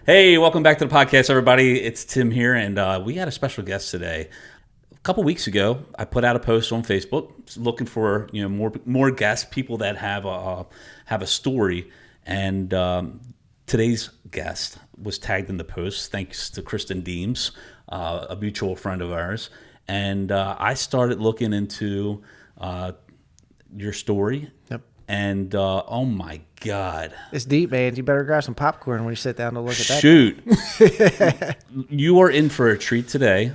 Hey, welcome back to the podcast, everybody. It's Tim here, and we had a special guest today. A couple weeks ago, I put out a post on Facebook looking for more guests, people that have a story, and today's guest was tagged in the post thanks to Kristen Deems, a mutual friend of ours, and I started looking into your story. Yep. And oh my God, it's deep, man. You better grab some popcorn when you sit down to look at that. Shoot, you are in for a treat today.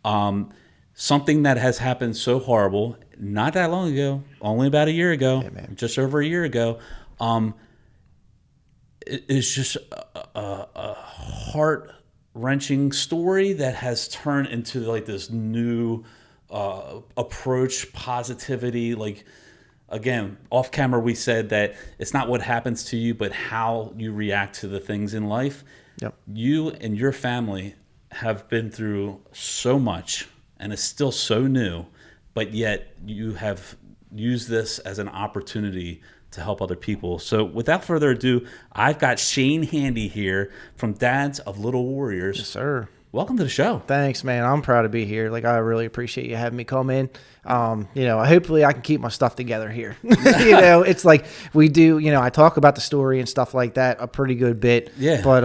Something that has happened so horrible, not that long ago, only about a year ago, just over a year ago. It's just a heart-wrenching story that has turned into like this new approach, positivity, like. Again, off camera, we said that it's not what happens to you, but how you react to the things in life. Yep. You and your family have been through so much, and it's still so new, but yet you have used this as an opportunity to help other people. So without further ado, I've got Shane Handy here from Dads of Little Warriors. Yes, sir. Welcome to the show. Thanks, man. I'm proud to be here. Like, I really appreciate you having me come in. Hopefully I can keep my stuff together here. It's like we do, I talk about the story and stuff like that a pretty good bit. Yeah. But,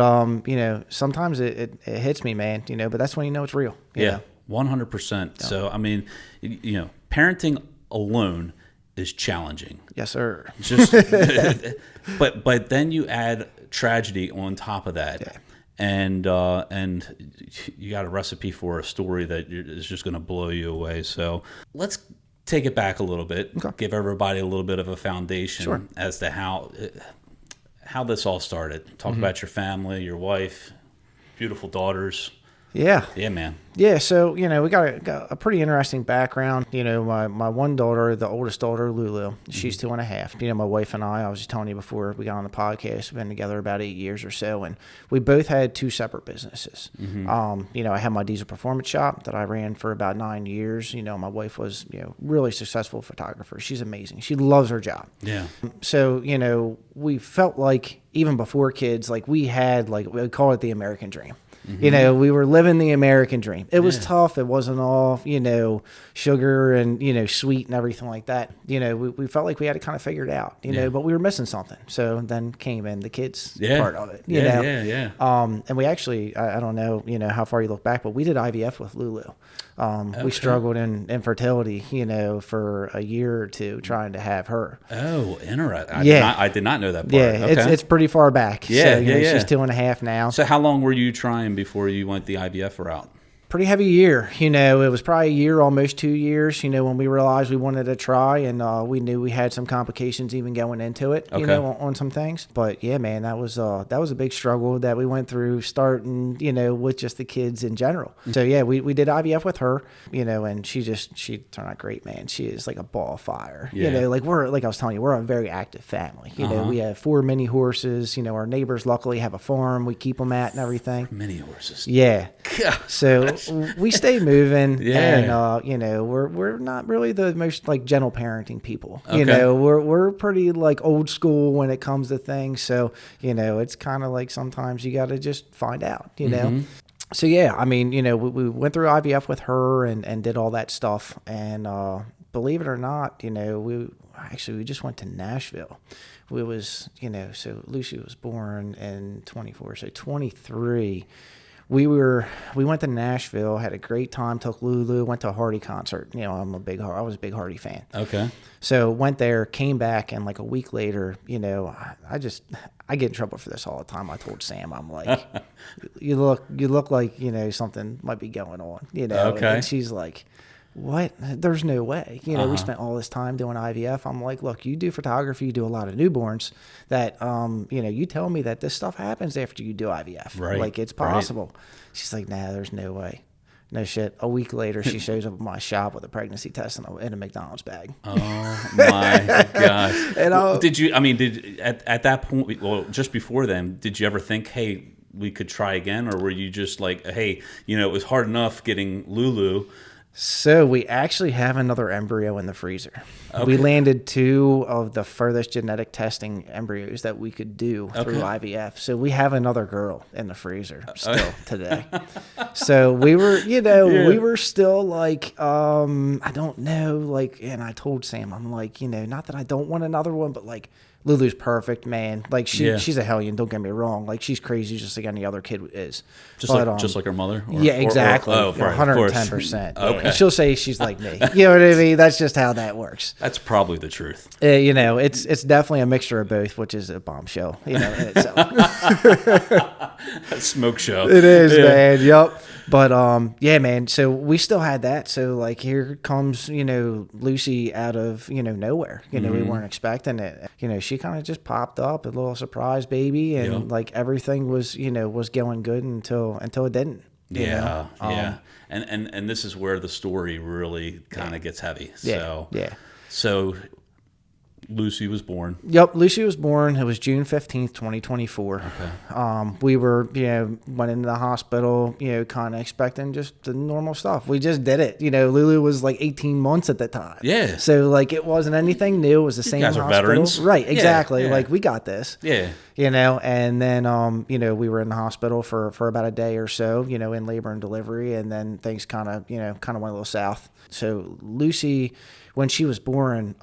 sometimes it hits me, man, but that's when you know it's real. You know? 100%. Yeah. So, I mean, parenting alone is challenging. Yes, sir. Just, but then you add tragedy on top of that. Yeah. And you got a recipe for a story that is just going to blow you away. So let's take it back a little bit, give everybody a little bit of a foundation as to how this all started. Talk about your family, your wife, beautiful daughters. Yeah. Yeah, man. Yeah, so, we got a pretty interesting background. My one daughter, the oldest daughter, Lulu, she's 2.5. My wife and I was just telling you before we got on the podcast, we've been together about 8 years or so, and we both had two separate businesses. I had my diesel performance shop that I ran for about 9 years. My wife was, really successful photographer. She's amazing. She loves her job. Yeah. So, we felt like even before kids, like we had, like, we call it the American dream. We were living the American dream. It was tough. It wasn't all, sugar and, sweet and everything like that. We felt like we had to kind of figure it out, but we were missing something. So then came in the kids part of it, and we actually, I don't know, how far you look back, but we did IVF with Lulu. We struggled in infertility, for a year or two trying to have her. Oh, interesting. I did not know that part. Yeah, it's pretty far back. Yeah, so, she's 2.5 now. So how long were you trying before you went the IVF route? Pretty heavy year. It was probably a year, almost 2 years, when we realized we wanted to try, and we knew we had some complications even going into it, on some things. But yeah, man, that was a big struggle that we went through starting, with just the kids in general. So yeah, we did IVF with her, and she turned out great, man. She is like a ball of fire. Like I was telling you, we're a very active family. We have 4 mini horses. Our neighbors luckily have a farm we keep them at and everything. Mini horses. Yeah. So we stay moving, and we're not really the most like gentle parenting people. We're pretty like old school when it comes to things. So it's kind of like sometimes you got to just find out. So yeah, I mean, we went through IVF with her and did all that stuff, and believe it or not, we just went to Nashville. We was so Luci was born in 24, so 23. We went to Nashville, had a great time, took Lulu, went to a Hardy concert. I was a big Hardy fan. Okay. So went there, came back, and like a week later, I get in trouble for this all the time. I told Sam, I'm like, you look like, something might be going on, Okay. And she's like, what? There's no way. We spent all this time doing IVF. I'm like, look, you do photography, you do a lot of newborns that, you tell me that this stuff happens after you do IVF. Right. Like, it's possible. Right. She's like, nah, there's no way. No shit. A week later, she shows up at my shop with a pregnancy test in a McDonald's bag. Oh my gosh. And did at that point, well, just before then, did you ever think, hey, we could try again? Or were you just like, hey, it was hard enough getting Lulu, So we actually have another embryo in the freezer. Okay. We landed 2 of the furthest genetic testing embryos that we could do through IVF. So we have another girl in the freezer still today. So we were, we were still like, I don't know, like, and I told Sam, I'm like, not that I don't want another one, but like, Lulu's perfect, man. Like she's a hellion. Don't get me wrong. Like she's crazy, just like any other kid is. Just like her mother. Yeah, exactly. 110%. Okay. And she'll say she's like me. You know what I mean? That's just how that works. That's probably the truth. It's definitely a mixture of both, which is a bombshell. In itself. A smoke show. It is, man. Yep. But yeah, man. So we still had that. So like here comes Luci out of nowhere. We weren't expecting it. She kind of just popped up, a little surprise baby, and like everything was was going good until it didn't. Yeah. And this is where the story really kind of gets heavy. So Luci was born. Yep, Luci was born. It was June 15th, 2024. Okay. We were, went into the hospital, kind of expecting just the normal stuff. We just did it. Lulu was like 18 months at the time. Yeah. So, like, it wasn't anything new. It was the same hospital. You guys are veterans. Right, exactly. Yeah. Like, we got this. Yeah. And then, we were in the hospital for about a day or so, in labor and delivery, and then things kind of went a little south. So, Luci, when she was born,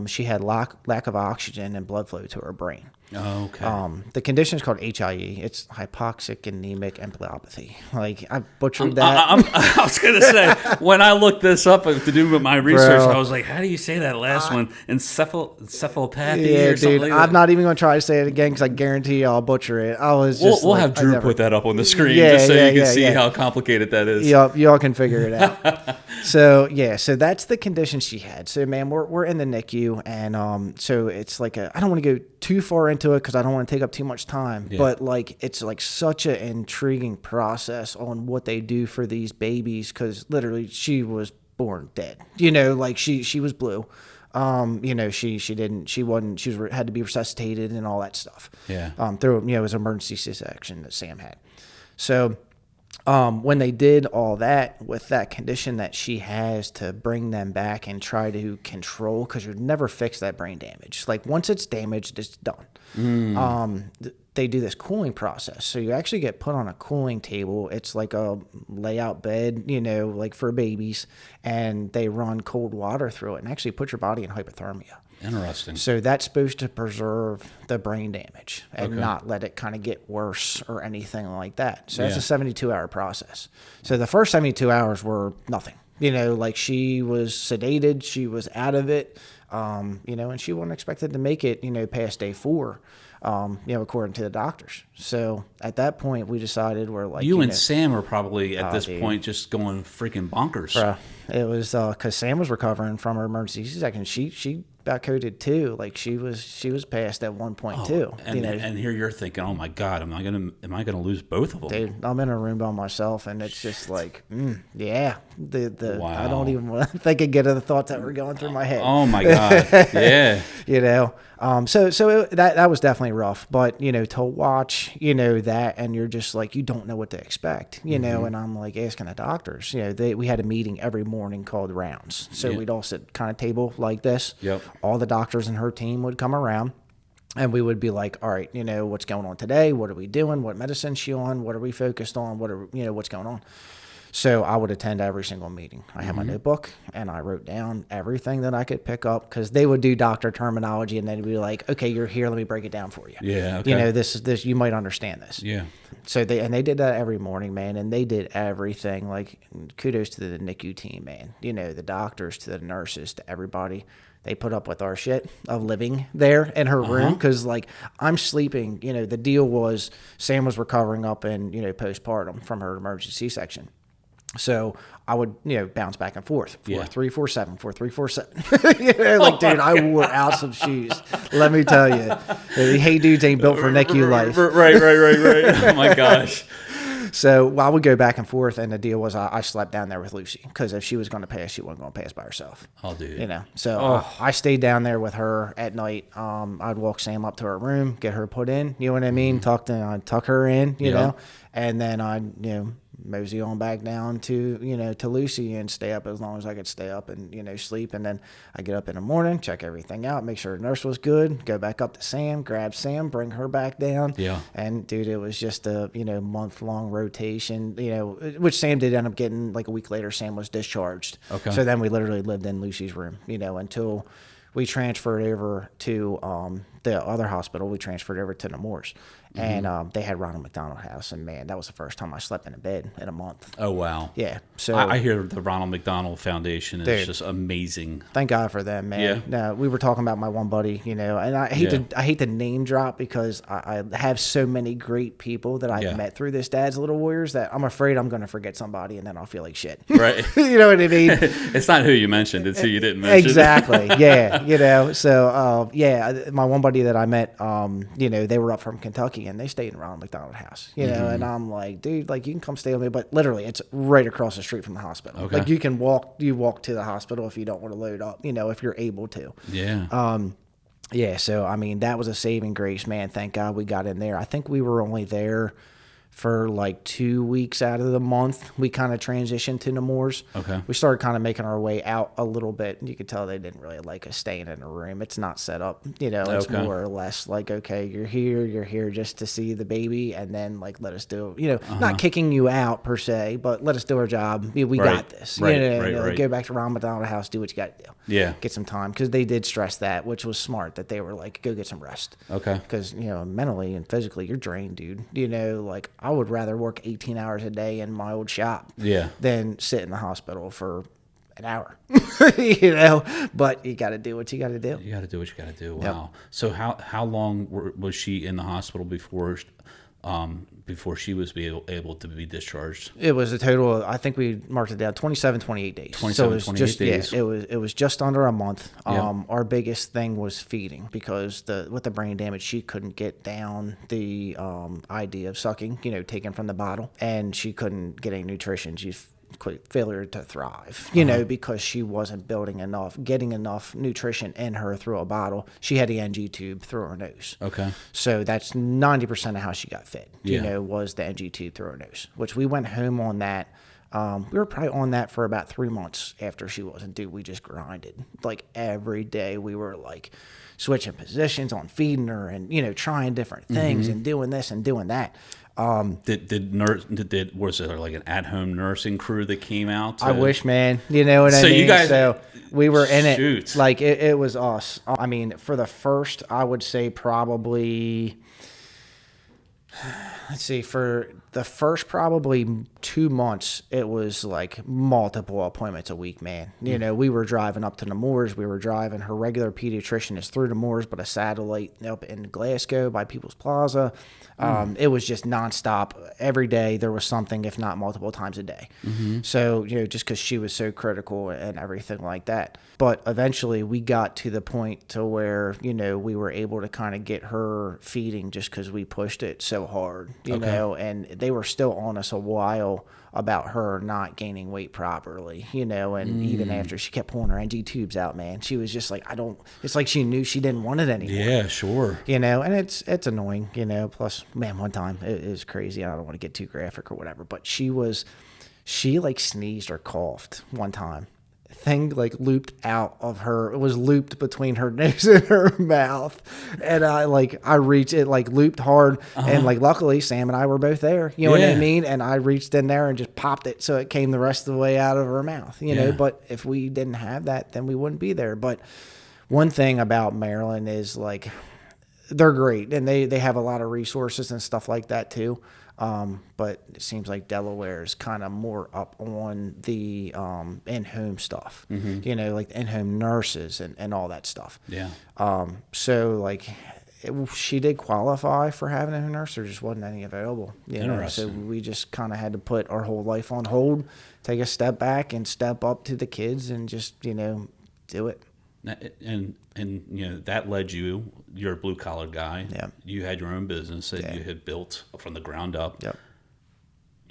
she had lack of oxygen and blood flow to her brain. Oh, okay. The condition is called HIE. It's hypoxic anemic encephalopathy. Like, I butchered that. I was going to say, when I looked this up to do with my research, I was like, how do you say that last one? Encephalopathy or something like that? I'm not even going to try to say it again because I guarantee you I'll butcher it. We'll have Drew put that up on the screen just so you can see how complicated that is. Yep, y'all can figure it out. So that's the condition she had. So, man, we're in the NICU, and so it's like I don't want to go too far into it because I don't want to take up too much time, but like it's like such an intriguing process on what they do for these babies, because literally she was born dead. Like she was blue. She had to be resuscitated and all that stuff. Yeah. Through it was an emergency C-section that Sam had. So when they did all that with that condition that she has, to bring them back and try to control, because you'd never fix that brain damage. Like once it's damaged, it's done. They do this cooling process. So you actually get put on a cooling table. It's like a layout bed, like for babies, and they run cold water through it and actually put your body in hypothermia. Interesting. So that's supposed to preserve the brain damage and not let it kind of get worse or anything like that. So that's a 72-hour process. So the first 72 hours were nothing. Like she was sedated, she was out of it, and she wasn't expected to make it, past day 4, according to the doctors. So at that point, we decided we're like... You and Sam are probably at this point just going freaking bonkers. Bruh, it was because Sam was recovering from her emergency C-section. She got coded too. Like she was passed at one point too. And here you're thinking, oh my God, am I gonna lose both of them? Dude, I'm in a room by myself, and it's just like, yeah. Wow. I don't even want to think again of the thoughts that were going through my head. Oh my God, yeah. So that was definitely rough. But to watch that, and you're just like, you don't know what to expect. And I'm like asking the doctors. We had a meeting every morning called rounds. So we'd all sit kind of table like this. Yep. All the doctors and her team would come around, and we would be like, all right, what's going on today? What are we doing? What medicine's she on? What are we focused on? What's going on? So I would attend every single meeting. I had my notebook, and I wrote down everything that I could pick up, because they would do doctor terminology, and they'd be like, okay, you're here. Let me break it down for you. Yeah. Okay. This, you might understand this. Yeah. So they did that every morning, man, and they did everything. Like, kudos to the NICU team, man. The doctors, to the nurses, to everybody. They put up with our shit of living there in her room, because like I'm sleeping. The deal was Sam was recovering up in postpartum from her emergency C-section. So I would, bounce back and forth. 4-3-4-7, 4-3-4-7. Like, dude, I wore out some shoes. Let me tell you. Hey, dudes ain't built for NICU life. Right. Oh, my gosh. So I would go back and forth, and the deal was I slept down there with Luci, because if she was going to pass, she wasn't going to pass by herself. Oh, dude. So I stayed down there with her at night. I'd walk Sam up to her room, get her put in, you know what I mean? Tuck her in, you know, and then I'd, mosey on back down to, to Luci and stay up as long as I could stay up and, sleep. And then I get up in the morning, check everything out, make sure the nurse was good, go back up to Sam, grab Sam, bring her back down. Yeah. And dude, it was just a, month-long rotation, which Sam did end up getting. Like a week later, Sam was discharged. Okay. So then we literally lived in Luci's room, until we transferred over to the other hospital. We transferred over to Nemours. And they had Ronald McDonald House, and man, that was the first time I slept in a bed in a month. Oh wow! Yeah, so I hear the Ronald McDonald Foundation is just amazing. Thank God for them, man. Yeah. No, we were talking about my one buddy, and I hate to name drop because I have so many great people that I've met through this Dad's Little Warriors that I'm afraid I'm going to forget somebody, and then I'll feel like shit. Right? You know what I mean? It's not who you mentioned; it's who you didn't mention. Exactly. Yeah. So my one buddy that I met, they were up from Kentucky, and they stayed in Ronald McDonald House, and I'm like, dude, like you can come stay with me, but literally it's right across the street from the hospital. Okay. Like you walk to the hospital if you don't want to load up, if you're able to. Yeah. So I mean, that was a saving grace, man. Thank God we got in there. I think we were only there for like 2 weeks out of the month. We kind of transitioned to Nemours. Okay. We started kind of making our way out a little bit. You could tell they didn't really like us staying in a room. It's not set up, it's more or less like, okay, you're here just to see the baby, and then like let us do, not kicking you out per se, but let us do our job. We got this. Right. Go back to Ron McDonald House, do what you got to do. Yeah. Get some time, because they did stress that, which was smart, that they were like, go get some rest. Okay. Because, mentally and physically, you're drained, dude. Like I would rather work 18 hours a day in my old shop than sit in the hospital for an hour, but you got to do what you got to do. You got to do what you got to do. Wow. Yep. So how long was she in the hospital before she was able to be discharged? It was a total of, I think we marked it down, 27, 28 days. 28 days. Yeah, it was just under a month. Our biggest thing was feeding, because with the brain damage, she couldn't get down the idea of sucking, taken from the bottle, and she couldn't get any nutrition. She's failure to thrive, because she wasn't getting enough nutrition in her through a bottle. She had the NG tube through her nose. Okay. So that's 90% of how she got fed, was the NG tube through her nose, which we went home on that. We were probably on that for about 3 months after she wasn't. Dude, we just grinded. Like every day we were like switching positions on feeding her and, trying different things and doing this and doing that. Was there like an at-home nursing crew that came out? I wish, man. You know what I mean? You guys, so we were in it. Like it was us. I mean, for the first, I would say probably, for the first probably 2 months, it was like multiple appointments a week, man. We were driving up to Nemours. We were driving. Her regular pediatrician is through Nemours, but a satellite up in Glasgow by People's Plaza. It was just nonstop. Every day there was something, if not multiple times a day. So, just because she was so critical and everything like that. But eventually we got to the point to where, we were able to kind of get her feeding, just because we pushed it so hard, you know, and they were still on us a while about her not gaining weight properly, and even after, she kept pulling her NG tubes out, man. She was just like, it's like she knew she didn't want it anymore. Yeah, sure. And it's annoying, plus, man, one time it was crazy. I don't want to get too graphic or whatever, but she like sneezed or coughed one time. Thing like looped out of her. It was looped between her nose and her mouth, and I reached it, like looped hard, and like luckily Sam and I were both there. You know what I mean? And I reached in there and just popped it, so it came the rest of the way out of her mouth. You know, but if we didn't have that, then we wouldn't be there. But one thing about Maryland is like they're great, and they have a lot of resources and stuff like that too. But it seems like Delaware is kind of more up on the in-home stuff, like in-home nurses and all that stuff. Yeah. So like she did qualify for having a nurse. There just wasn't any available. So we just kind of had to put our whole life on hold, take a step back and step up to the kids and just, do it. And that led you're a blue collar guy. Yeah. You had your own business that you had built from the ground up. Yep.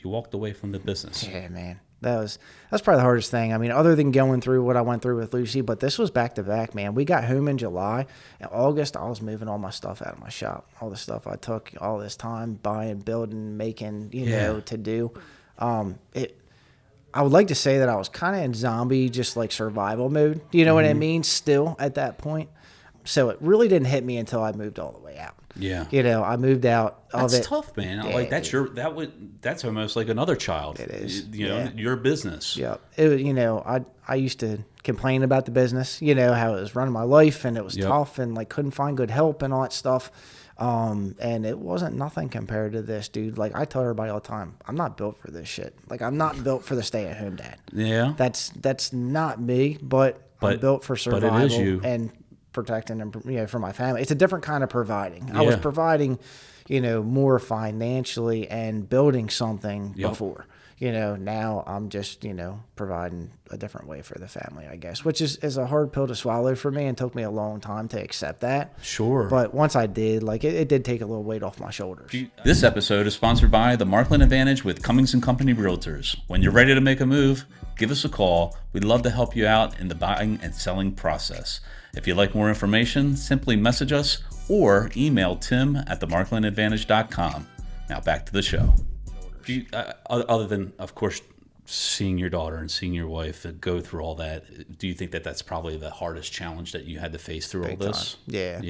You walked away from the business. Yeah, man. That's probably the hardest thing. I mean, other than going through what I went through with Luci, but this was back to back, man. We got home in July. In August, I was moving all my stuff out of my shop. All the stuff I took all this time buying, building, making, to do. I would like to say that I was kind of in zombie, just like survival mode. You know what I mean? Still at that point. So it really didn't hit me until I moved all the way out. Yeah. You know, I moved out of it. That's tough, man. Yeah, like that's almost like another child. It is. You know, your business. Yeah. You know, I used to complain about the business, you know, how it was running my life and it was tough and like couldn't find good help and all that stuff. And it wasn't nothing compared to this, dude. Like I tell everybody all the time, I'm not built for this shit. Like I'm not built for the stay-at-home dad. Yeah. That's not me, but I'm built for survival but it is you. and protecting and, you know, for my family. It's a different kind of providing. I was providing, you know, more financially and building something before. You know, now I'm just, you know, providing a different way for the family, I guess, which is a hard pill to swallow for me and took me a long time to accept that. Sure. But once I did, like, it did take a little weight off my shoulders. This episode is sponsored by the Markland Advantage with Cummings & Company Realtors. When you're ready to make a move, give us a call. We'd love to help you out in the buying and selling process. If you'd like more information, simply message us or email tim@themarklandadvantage.com. Now back to the show. Other than, of course, seeing your daughter and seeing your wife go through all that, do you think that that's probably the hardest challenge that you had to face through all this? Yeah.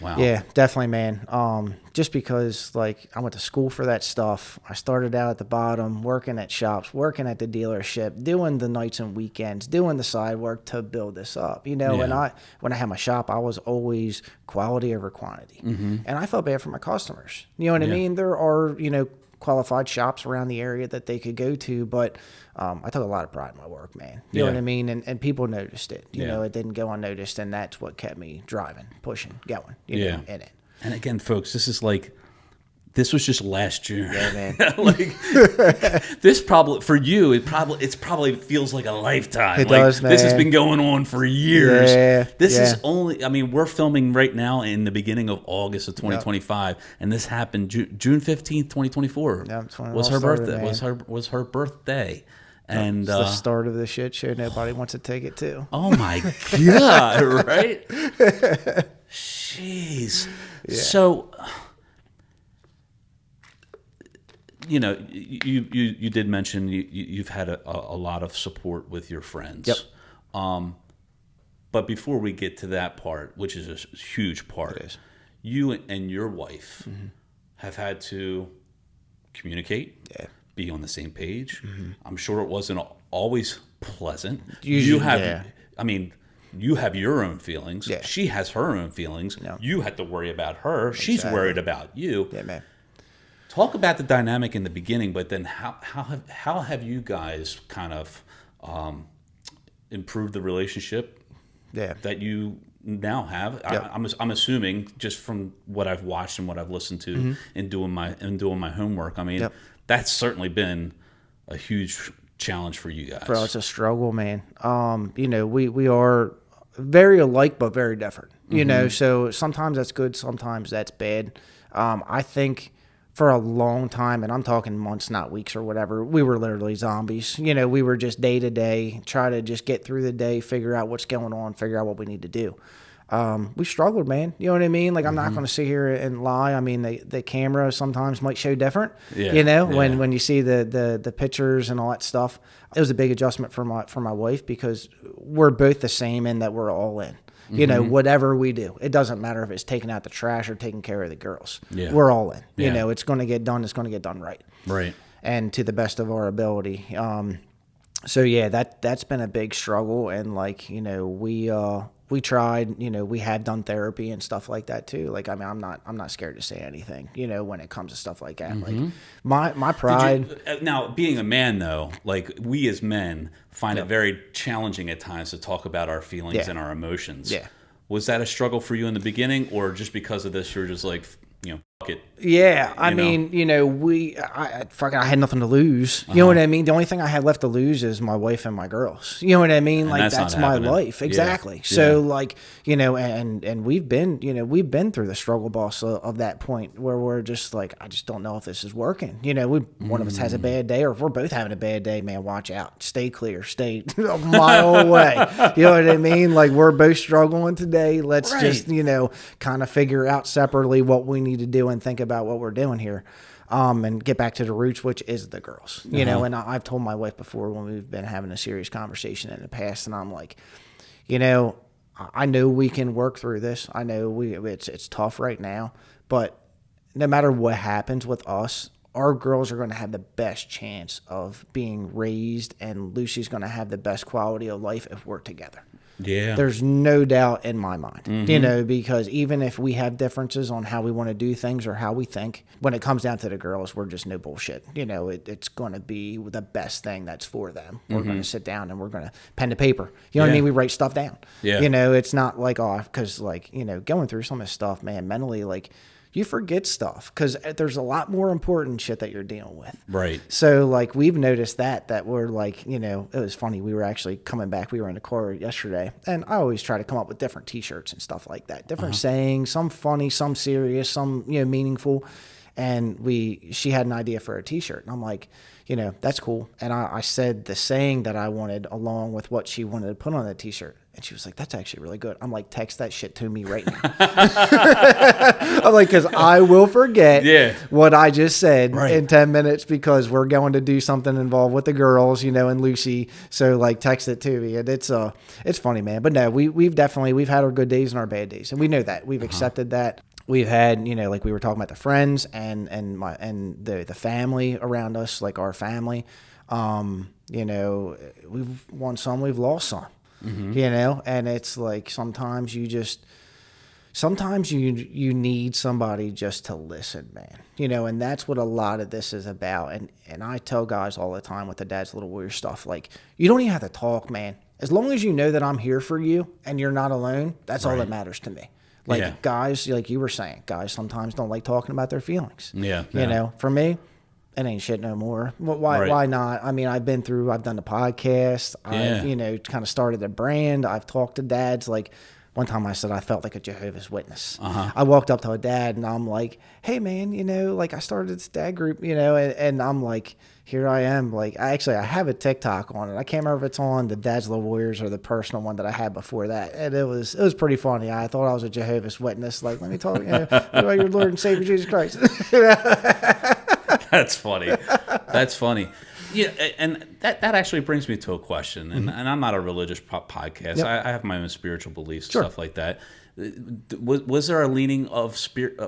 Wow. Yeah, definitely, man. Just because, like, I went to school for that stuff. I started out at the bottom, working at shops, working at the dealership, doing the nights and weekends, doing the side work to build this up. You know, and when I had my shop, I was always quality over quantity. And I felt bad for my customers. You know what I mean? There are, you know, qualified shops around the area that they could go to, but I took a lot of pride in my work, man. You know what I mean? And people noticed it. You know, it didn't go unnoticed, and that's what kept me driving, pushing, going, you know, in it. And again, folks, this was just last June. Yeah, man. Like this probably for you, it probably feels like a lifetime. It does, man. This has been going on for years. Yeah, this is only. I mean, we're filming right now in the beginning of August of 2025, and this happened June 15th, 2024. Yeah, it's when it was all her started, birthday. man. Was her birthday. And it's the start of the shit show nobody wants to take it to. Oh my God! Right? Jeez. Yeah. So. You know, you did mention you've had a lot of support with your friends. Yep. But before we get to that part, which is a huge part, you and your wife have had to communicate, be on the same page. I'm sure it wasn't always pleasant. You have your own feelings. Yeah. She has her own feelings. No. You have to worry about her. Exactly. She's worried about you. Yeah, man. Talk about the dynamic in the beginning, but then how have you guys kind of improved the relationship that you now have? Yep. I'm assuming just from what I've watched and what I've listened to in doing my homework. I mean, that's certainly been a huge challenge for you guys. Bro, it's a struggle, man. You know, we are very alike but very different. You know, so sometimes that's good, sometimes that's bad. I think for a long time, and I'm talking months, not weeks or whatever, we were literally zombies. You know, we were just day to day, try to just get through the day, figure out what's going on, figure out what we need to do. We struggled, man. You know what I mean? Like, I'm not going to sit here and lie. I mean, the camera sometimes might show different, you know, when you see the pictures and all that stuff. It was a big adjustment for my wife because we're both the same in that we're all in. You know, whatever we do, it doesn't matter if it's taking out the trash or taking care of the girls. Yeah. We're all in. You know, it's going to get done. It's going to get done right. Right. And to the best of our ability. So yeah, that's been a big struggle. And like, you know, we tried, you know, we have done therapy and stuff like that too. Like, I mean, I'm not scared to say anything, you know, when it comes to stuff like that. Like my pride. Now, being a man though, like we as men find it very challenging at times to talk about our feelings and our emotions. Yeah. Was that a struggle for you in the beginning, or just because of this, you're just like, you know, fuck it? Yeah, I mean, you know, I had nothing to lose. You know what I mean? The only thing I had left to lose is my wife and my girls. You know what I mean? And like that's my life. Exactly. Yeah. So like, you know, and we've been through the struggle bus of that point where we're just like, I just don't know if this is working. You know, one of us has a bad day, or if we're both having a bad day, man, watch out. Stay clear. Stay a mile away. You know what I mean? Like, we're both struggling today. Let's just, you know, kind of figure out separately what we need to do and think about what we're doing here. and get back to the roots, which is the girls, you know. And I've told my wife before when we've been having a serious conversation in the past, and I'm like, you know, I know we can work through this. I know it's tough right now, but no matter what happens with us, our girls are going to have the best chance of being raised, and Lucy's going to have the best quality of life if we're together. Yeah. There's no doubt in my mind, you know, because even if we have differences on how we want to do things or how we think, when it comes down to the girls, we're just no bullshit. You know, it's going to be the best thing that's for them. We're going to sit down and we're going to pen to paper. You know what I mean? We write stuff down. Yeah. You know, it's not like, because like, you know, going through some of this stuff, man, mentally, like, you forget stuff because there's a lot more important shit that you're dealing with. Right. So, like, we've noticed that we're like, you know, it was funny. We were actually coming back. We were in the car yesterday, and I always try to come up with different T-shirts and stuff like that. Different sayings, some funny, some serious, some, you know, meaningful. And she had an idea for a T-shirt, and I'm like, you know, that's cool. And I said the saying that I wanted along with what she wanted to put on the T-shirt. And she was like, that's actually really good. I'm like, text that shit to me right now. I'm like, because I will forget what I just said in 10 minutes because we're going to do something involved with the girls, you know, and Lucy. So, like, text it to me. And it's funny, man. But no, we've had our good days and our bad days. And we know that. We've accepted that. We've had, you know, like we were talking about the friends and the family around us, like our family. You know, we've won some, we've lost some. You know, and it's like sometimes you need somebody just to listen, man. You know, and that's what a lot of this is about. And I tell guys all the time with the Dad's Little Warrior stuff, like, you don't even have to talk, man. As long as you know that I'm here for you and you're not alone, that's all that matters to me. Like, guys, like you were saying, guys sometimes don't like talking about their feelings. Yeah. You know, for me, it ain't shit no more. Why not? I mean, I've done the podcast. I've, you know, kind of started a brand. I've talked to dads. Like, one time I said I felt like a Jehovah's Witness. I walked up to a dad and I'm like, hey, man, you know, like, I started this dad group, you know, and I'm like, here I am. Like, I have a TikTok on it. I can't remember if it's on the Dad's Little Warriors or the personal one that I had before that. And it was pretty funny. I thought I was a Jehovah's Witness. Like, let me talk, you know, about your Lord and Savior Jesus Christ. You know? That's funny. That's funny. Yeah, and that actually brings me to a question. And I'm not a religious podcast. I have my own spiritual beliefs, stuff like that. Was there a leaning of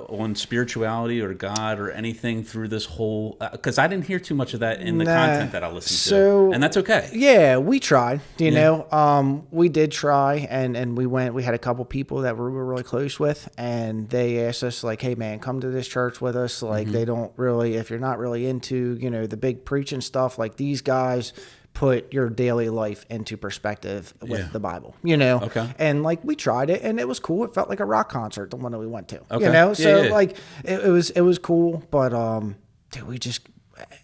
on spirituality or God or anything through this whole? Because I didn't hear too much of that in the content that I listened to, and that's okay. Yeah, we tried. You know, we did try, and we had a couple people that we were really close with, and they asked us like, "Hey, man, come to this church with us." Like, they don't really, if you're not really into, you know, the big preaching stuff, like these guys put your daily life into perspective with the Bible, you know? Okay. And like, we tried it and it was cool. It felt like a rock concert, the one that we went to, you know? So like, it was cool, but, dude,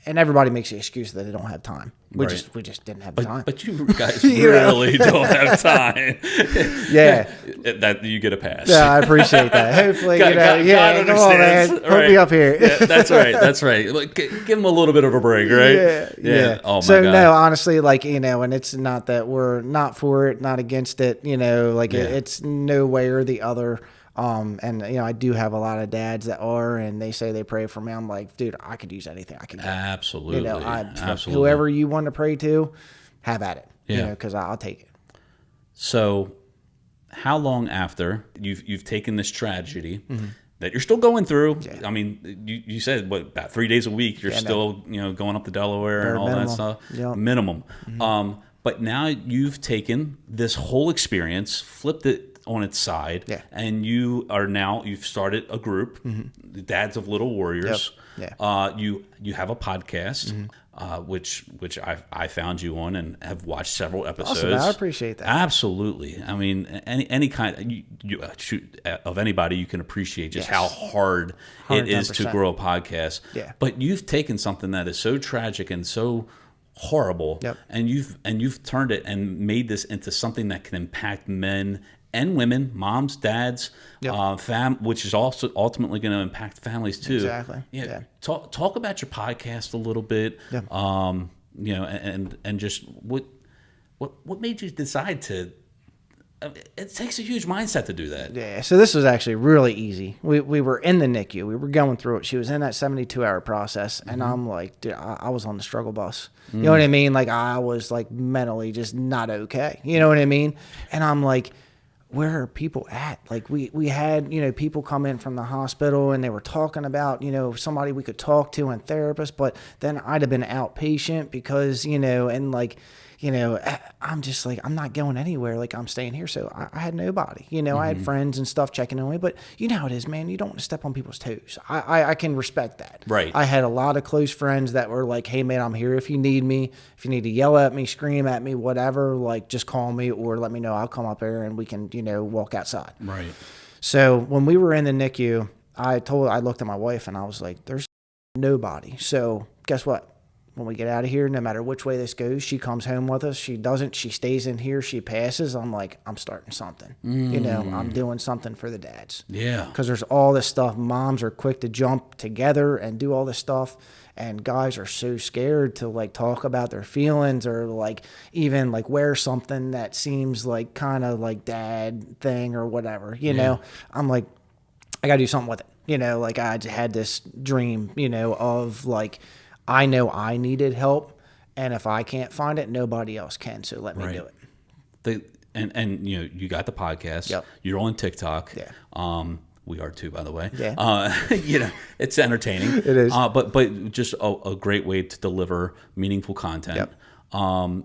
and everybody makes the excuse that they don't have time. We just didn't have time. But you guys really don't have time. That you get a pass. Yeah, I appreciate that. Hopefully, God understands. Come on, man. Hook me up here. That's right. That's right. Like, give them a little bit of a break, right? Yeah. Oh my God. So no, honestly, like, you know, and it's not that we're not for it, not against it. You know, like it's no way or the other. And you know, I do have a lot of dads that are, and they say they pray for me. I'm like, dude, I could use anything I can get. Absolutely. You know, absolutely. Whoever you want to pray to, have at it. You know, because I'll take it. So, how long after you've taken this tragedy that you're still going through? I mean, you said about 3 days a week. You're still going up to Delaware and all that stuff. Minimum. But now you've taken this whole experience, flipped it on its side, and you've started a group, the Dads of Little Warriors. You have a podcast, which I found you on and have watched several episodes. Awesome, I appreciate that. Absolutely. I mean, any kind of anybody, you can appreciate just how hard 100%. It is to grow a podcast. But you've taken something that is so tragic and so horrible, and you've turned it and made this into something that can impact men and women, moms, dads, which is also ultimately going to impact families too. Exactly. Talk about your podcast a little bit. You know, and just what made you decide to it takes a huge mindset to do that. Yeah. So this was actually really easy. We were in the NICU. We were going through it. She was in that 72-hour process. And I'm like, dude, I was on the struggle bus. You know what I mean? Like, I was like mentally just not okay. You know what I mean? And I'm like, where are people at? Like, we had, people come in from the hospital and they were talking about, somebody we could talk to and therapist, but then I'd have been outpatient because, and like, I'm just like, I'm not going anywhere. Like, I'm staying here. So I had nobody, I had friends and stuff checking on me, but you know how it is, man. You don't want to step on people's toes. I can respect that. Right. I had a lot of close friends that were like, hey man, I'm here if you need me. If you need to yell at me, scream at me, whatever, like just call me or let me know. I'll come up there and we can, walk outside. Right. So when we were in the NICU, I looked at my wife and I was like, there's nobody. So guess what? When we get out of here, no matter which way this goes, she comes home with us. She doesn't. She stays in here. She passes. I'm like, I'm starting something. I'm doing something for the dads. Yeah. Because there's all this stuff. Moms are quick to jump together and do all this stuff. And guys are so scared to like talk about their feelings or like even like wear something that seems like kind of like dad thing or whatever, know. I'm like, I got to do something with it. Like I had this dream, of like, I know I needed help, and if I can't find it, nobody else can. So let me do it. And you got the podcast. Yep. You're on TikTok. Yeah. We are too, by the way. Yeah. It's entertaining. It is. But just a great way to deliver meaningful content. Yep.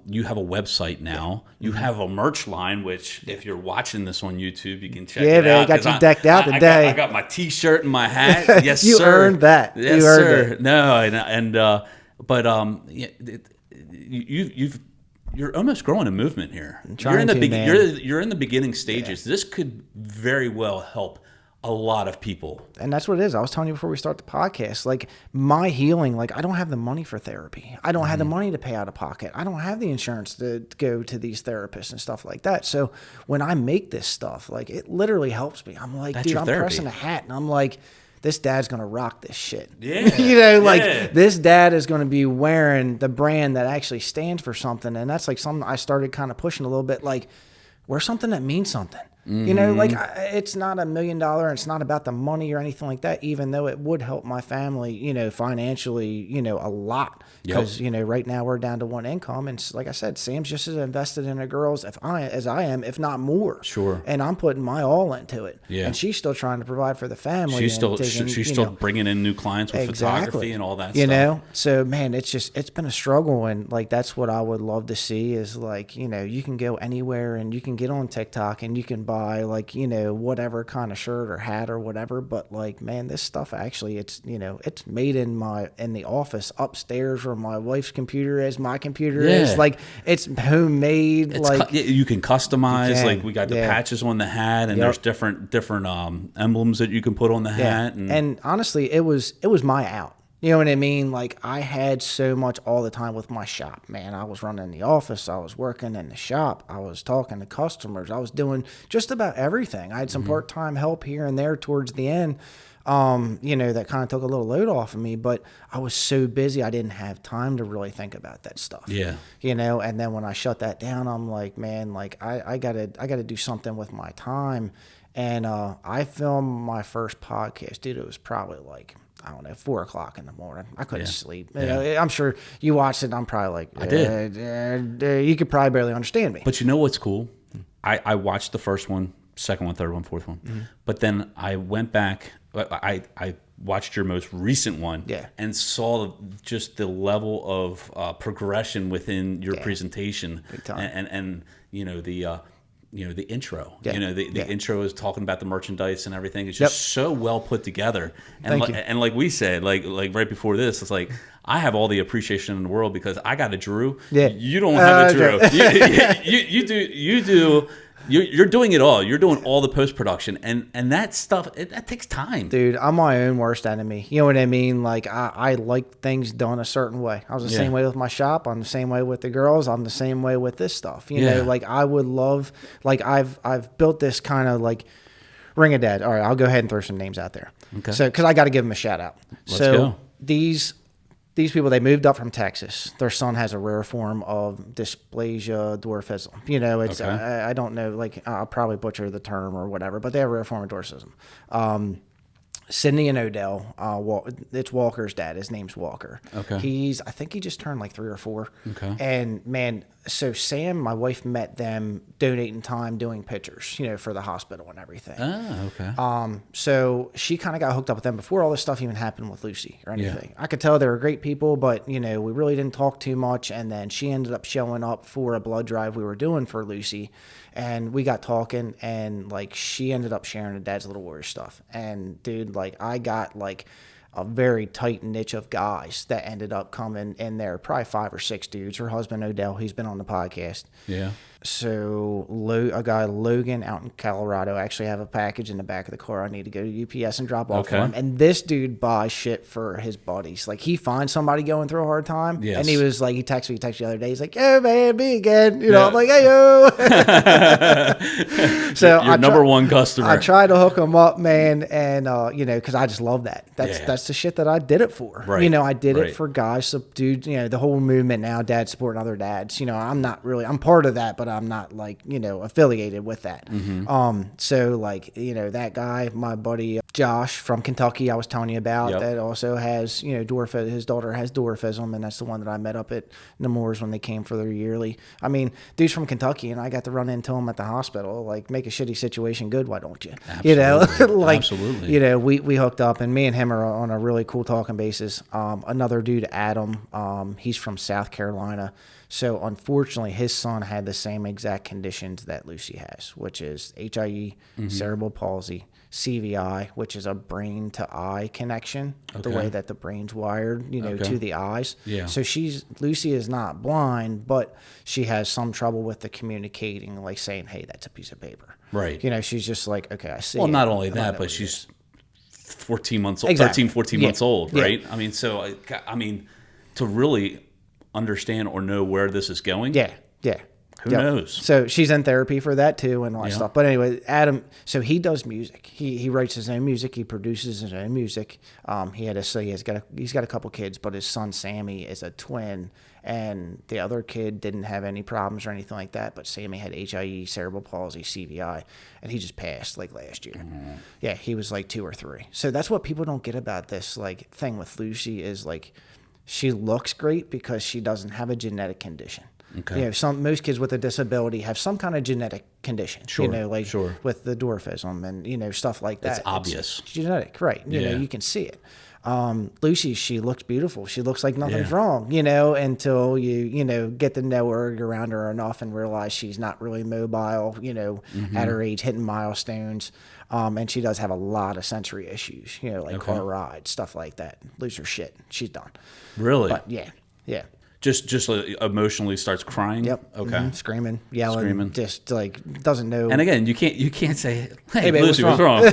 You have a website now. You have a merch line, which if you're watching this on YouTube, you can check it out. Yeah, got you decked out today. I got my T-shirt and my hat. Yes, you sir. You earned that. Yes, you earned sir. it. No, you're almost growing a movement here. You're in the beginning stages. Yeah. This could very well help a lot of people. And that's what it is. I was telling you before we start the podcast, like my healing, like I don't have the money for therapy. I don't have the money to pay out of pocket. I don't have the insurance to go to these therapists and stuff like that. So when I make this stuff, like it literally helps me. I'm like, dude, I'm pressing a hat and I'm like, this dad's going to rock this shit. Yeah. This dad is going to be wearing the brand that actually stands for something. And that's like something I started kind of pushing a little bit, like wear something that means something. It's not $1 million and it's not about the money or anything like that, even though it would help my family, financially, a lot. Because, right now we're down to one income. And like I said, Sam's just as invested in the girls as I am, if not more. Sure. And I'm putting my all into it. Yeah. And she's still trying to provide for the family. She's still bringing in new clients with photography and all that stuff. So, man, it's been a struggle. And like, that's what I would love to see is like, you can go anywhere and you can get on TikTok and you can buy like, whatever kind of shirt or hat or whatever. But like, man, this stuff actually, it's made in the office upstairs where my wife's computer is, my computer is. Like, it's homemade. You can customize. Like, we got the patches on the hat, and there's different emblems that you can put on the hat. And honestly, it was my out. You know what I mean? Like, I had so much all the time with my shop, man. I was running the office. I was working in the shop. I was talking to customers. I was doing just about everything. I had some part-time help here and there towards the end, that kind of took a little load off of me. But I was so busy, I didn't have time to really think about that stuff. Yeah. And then when I shut that down, I'm like, man, like, I gotta do something with my time. And I filmed my first podcast. Dude, it was probably like, I don't know, 4:00 in the morning. I couldn't sleep. Yeah. I'm sure you watched it. I'm probably like, I did. You could probably barely understand me. But you know what's cool? I watched the first one, second one, third one, fourth one. Mm-hmm. But then I went back. I watched your most recent one and saw just the level of progression within your presentation. Big time. And the intro. Yeah. The intro is talking about the merchandise and everything. It's just so well put together. And like we said, like right before this, it's like I have all the appreciation in the world because I got a Drew. Yeah. You don't have a Drew. You do. You're doing it all. You're doing all the post-production. And that stuff, that takes time. Dude, I'm my own worst enemy. You know what I mean? Like, I like things done a certain way. I was the same way with my shop. I'm the same way with the girls. I'm the same way with this stuff. You know, like, I would love, like, I've built this kind of, like, Ring of Dead. All right, I'll go ahead and throw some names out there. Okay. So, because I got to give them a shout out. Let's go. These these people, they moved up from Texas. Their son has a rare form of dysplasia dwarfism. You know, it's I don't know, like I'll probably butcher the term or whatever, but they have a rare form of dwarfism. Sydney and Odell, it's Walker's dad. His name's Walker. Okay. I think he just turned like 3 or 4. Okay. And man, so Sam, my wife, met them donating time doing pictures, for the hospital and everything. Oh, okay. So she kind of got hooked up with them before all this stuff even happened with Luci or anything. Yeah. I could tell they were great people, but we really didn't talk too much. And then she ended up showing up for a blood drive we were doing for Luci. And we got talking, and like she ended up sharing the Dad's Little Warrior stuff. And dude, like I got like a very tight niche of guys that ended up coming in there, probably 5 or 6 dudes. Her husband Odell, he's been on the podcast. Yeah. So a guy, Logan, out in Colorado, actually have a package in the back of the car I need to go to UPS and drop off for him. And this dude buys shit for his buddies. Like, he finds somebody going through a hard time. Yes. And he was like, he texted me the other day. He's like, "Yo, man, me again." I'm like, "Hey, yo." So your number one customer. I tried to hook him up, man. And, because I just love that. That's the shit that I did it for. Right. I did it for guys. So, dude, the whole movement now, dad supporting other dads. I'm part of that, but I'm not like, affiliated with that. Mm-hmm. So like, that guy, my buddy Josh from Kentucky, I was telling you about, that also has, dwarfism. His daughter has dwarfism, and that's the one that I met up at Nemours when they came for their yearly. I mean, dude's from Kentucky, and I got to run into him at the hospital. Like, make a shitty situation good, why don't you? Absolutely. Absolutely. We hooked up, and me and him are on a really cool talking basis. Another dude, Adam, he's from South Carolina. So, unfortunately, his son had the same exact conditions that Luci has, which is HIE, cerebral palsy, CVI, which is a brain-to-eye connection, the way that the brain's wired, to the eyes. Yeah. So, Luci is not blind, but she has some trouble with the communicating, like saying, "Hey, that's a piece of paper." Right. She's just like, "Okay, I see." Well, not only that, but she's 14 months old, 13, 14 months old, right? I mean, so, to really understand or know where this is going. Who knows? So she's in therapy for that too and all that stuff. But anyway, Adam, so he does music. He writes his own music. He produces his own music. He's got a couple kids, but his son Sammy is a twin, and the other kid didn't have any problems or anything like that. But Sammy had HIE, cerebral palsy, CVI, and he just passed like last year. Mm-hmm. Yeah, he was like 2 or 3. So that's what people don't get about this like thing with Luci is like, she looks great because she doesn't have a genetic condition. Okay. Most kids with a disability have some kind of genetic condition. Sure. With the dwarfism and stuff like that. It's obvious. It's genetic, right? You can see it. Luci, she looks beautiful. She looks like nothing's wrong, until you get to know her, you're around her enough and realize she's not really mobile, at her age, hitting milestones. And she does have a lot of sensory issues, car rides, stuff like that. Lose her shit. She's done. Really? But yeah. Just emotionally starts crying. Yep. Okay. Mm-hmm. Screaming, yelling, just like doesn't know. And again, you can't say, "Hey, babe, Luci, what's wrong?"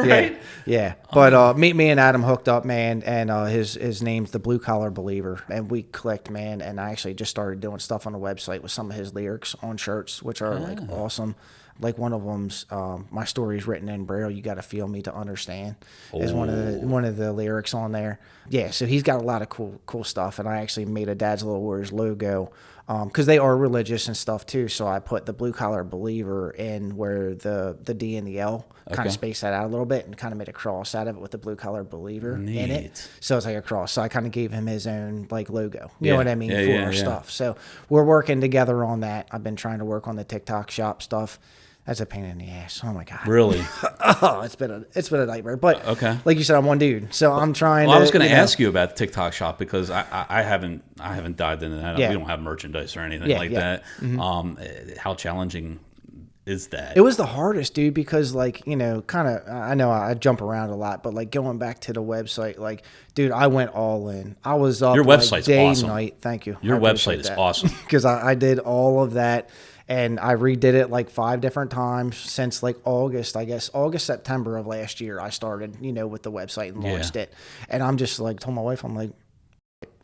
Right? Yeah. But me and Adam hooked up, man, and his name's the Blue Collar Believer, and we clicked, man. And I actually just started doing stuff on the website with some of his lyrics on shirts, which are like awesome. Like one of them's "My story's written in Braille. You got to feel me to understand." Is one of the lyrics on there. Yeah, so he's got a lot of cool stuff, and I actually made a Dad's Little Warriors logo because they are religious and stuff too. So I put the Blue Collar Believer in where the D and the L kind of spaced that out a little bit and kind of made a cross out of it with the Blue Collar Believer in it. So it's like a cross. So I kind of gave him his own like logo. You know what I mean for our stuff. So we're working together on that. I've been trying to work on the TikTok shop stuff. That's a pain in the ass. Oh my god. Really? It's been a nightmare. But like you said, I'm one dude, so I'm trying. Well, I was going to ask you about the TikTok shop because I haven't dived into that. Yeah. We don't have merchandise or anything that. Mm-hmm. How challenging is that? It was the hardest, dude, because like kind of. I know I jump around a lot, but like going back to the website, like, dude, I went all in. I was up. Your website's day, awesome. Night. Thank you. Your website is awesome because I did all of that. And I redid it like 5 different times since like August, September of last year. I started, with the website and launched it. And I'm just like, told my wife, I'm like,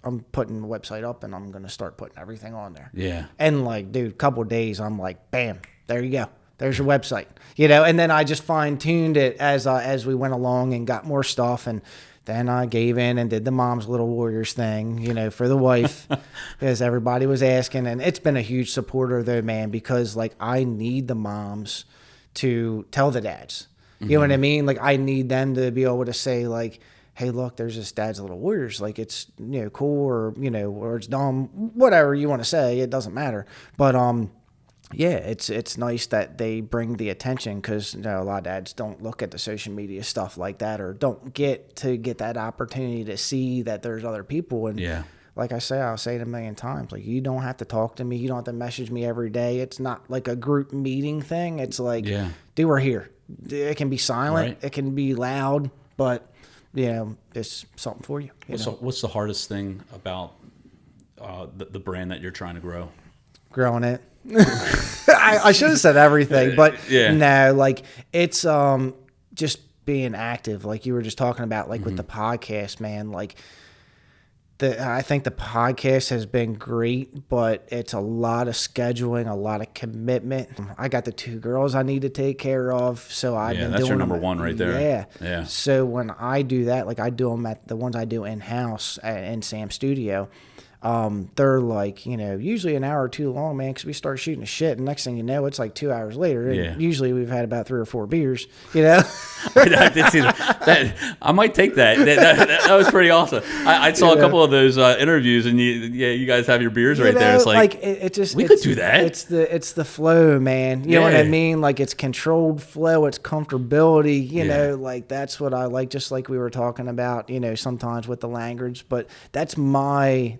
I'm putting the website up and I'm going to start putting everything on there. Yeah. And like, dude, couple of days, I'm like, bam, there you go. There's your website, and then I just fine tuned it as we went along and got more stuff. And Then I gave in and did the Mom's Little Warriors thing, you know, for the wife, because everybody was asking. And it's been a huge supporter, though, man, because, like, I need the moms to tell the dads. You know what I mean? Like, I need them to be able to say, like, hey, look, there's this Dad's Little Warriors. Like, it's, you know, cool, or, you know, or it's dumb, whatever you want to say. It doesn't matter. But, yeah, it's nice that they bring the attention, because, you know, a lot of dads don't look at the social media stuff like that, or don't get that opportunity to see that there's other people. And like I'll say it a million times, like, you don't have to talk to me. You don't have to message me every day. It's not like a group meeting thing. It's like, dude, we're here. It can be silent. Right. It can be loud, but, you know, it's something for you. What's the hardest thing about the brand that you're trying to grow? Growing it. I should have said everything, but no, like, it's just being active, like you were just talking about, like with the podcast, man. Like, I think the podcast has been great, but it's a lot of scheduling, a lot of commitment. I got the 2 girls I need to take care of, so I've been that's doing your number one right there. Yeah. So when I do that, like, I do them at the ones I do in house in Sam's studio. They're like, you know, usually an hour or 2 long, man, because we start shooting the shit, and next thing you know, it's like 2 hours later. And usually we've had about 3 or 4 beers, you know. I did see that. I might take that. That was pretty awesome. I saw a couple of those interviews, and you guys have your beers right there. It's like it just, we could do that. It's the flow, man. You know what I mean? Like, it's controlled flow. It's comfortability. You know, like, that's what I like. Just like we were talking about, you know, sometimes with the language, but that's my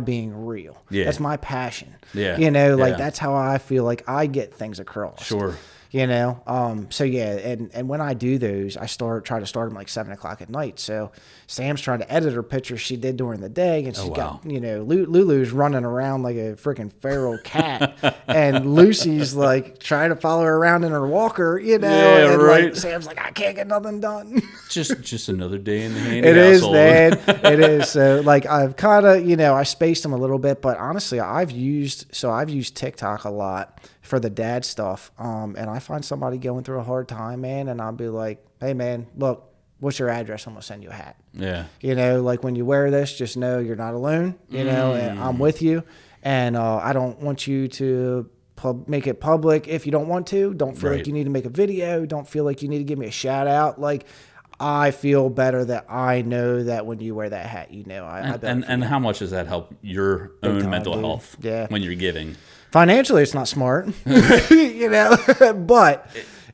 being real. That's my passion. You know, like, that's how I feel like I get things across. Sure. You know, so and when I do those, I try to start them like 7 o'clock at night. So Sam's trying to edit her pictures she did during the day, and she's got, you know, Lulu's running around like a freaking feral cat, and Luci's like trying to follow her around in her walker, you know, and like, Sam's like, I can't get nothing done. just another day in the handy It is, household. man. It is. So, like, I've kind of, you know, I spaced them a little bit, but honestly, I've used TikTok a lot for the dad stuff, and I find somebody going through a hard time, man, and I'll be like, hey, man, look, what's your address? I'm gonna send you a hat. You know, like, when you wear this, just know you're not alone, you know, and I'm with you, and I don't want you to make it public if you don't want to. Don't feel like you need to make a video. Don't feel like you need to give me a shout out. Like, I feel better that I know that when you wear that hat, you know, and how much does that help your own mental health when you're giving? Financially, it's not smart, you know, but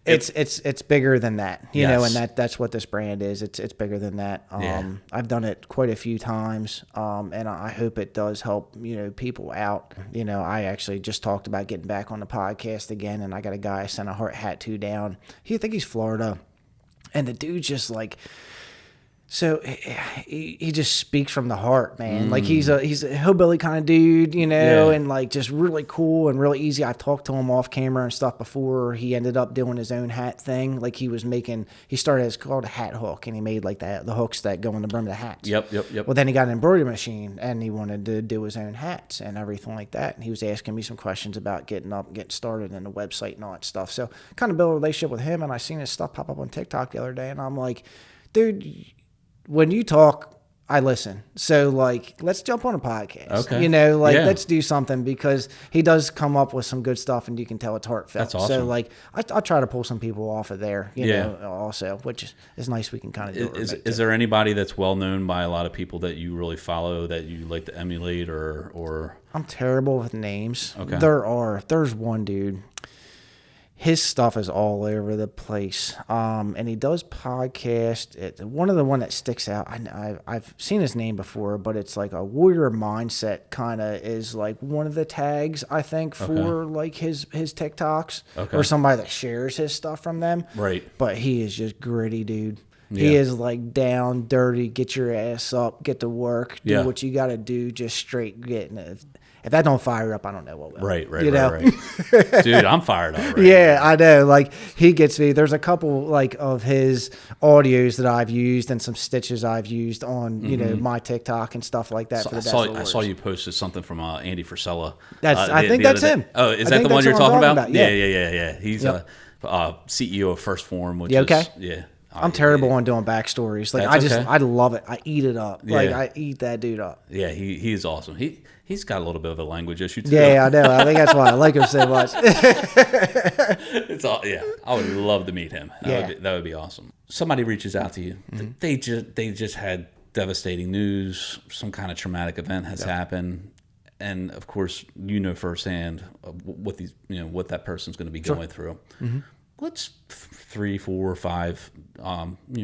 it's bigger than that, you know, and that's what this brand is. It's bigger than that. I've done it quite a few times, and I hope it does help, you know, people out. You know, I actually just talked about getting back on the podcast again, and I got a guy I sent a heart hat to down. I think he's Florida, and the dude's just like, so he just speaks from the heart, man. Like, he's a hillbilly kind of dude, you know, and like, just really cool and really easy. I've talked to him off camera and stuff before. He ended up doing his own hat thing. Like, he started, it's called a hat hook, and he made like the hooks that go in the brim of the hats. Yep. Well, then he got an embroidery machine, and he wanted to do his own hats and everything like that. And he was asking me some questions about getting started in the website and all that stuff. So kind of build a relationship with him. And I seen his stuff pop up on TikTok the other day, and I'm like, dude, when you talk, I listen. So, like, let's jump on a podcast. Okay. You know, like, let's do something, because he does come up with some good stuff, and you can tell it's heartfelt. That's awesome. So, like, I try to pull some people off of there, you know, also, which is nice. We can kind of do it. Is there anybody that's well known by a lot of people that you really follow that you like to emulate, or? I'm terrible with names. Okay. There's one dude. His stuff is all over the place, and he does podcast. One of the one that sticks out, I've seen his name before, but it's like a warrior mindset kind of is like one of the tags, I think, for like his TikToks, or somebody that shares his stuff from them. Right. But he is just gritty, dude. He is like down, dirty, get your ass up, get to work, do what you got to do, just straight getting it. If that don't fire up, I don't know what will. Right. Dude, I'm fired up. I know. Like, he gets me. There's a couple like of his audios that I've used, and some stitches I've used on you know, my TikTok and stuff like that. I saw you posted something from Andy Frisella. I think that's him. Oh, is that the one you're talking about? Yeah. He's CEO of First Form, which is I'm terrible on doing backstories. Like I love it. I eat it up. Like I eat that dude up. Yeah, he's awesome. He's got a little bit of a language issue too. Yeah, I know. I think that's why I like him so much. It's all. Yeah, I would love to meet him. That would be awesome. Somebody reaches out to you. They just had devastating news. Some kind of traumatic event has happened. And of course, firsthand what what that person's going to be going through. What's 3, 4, 5,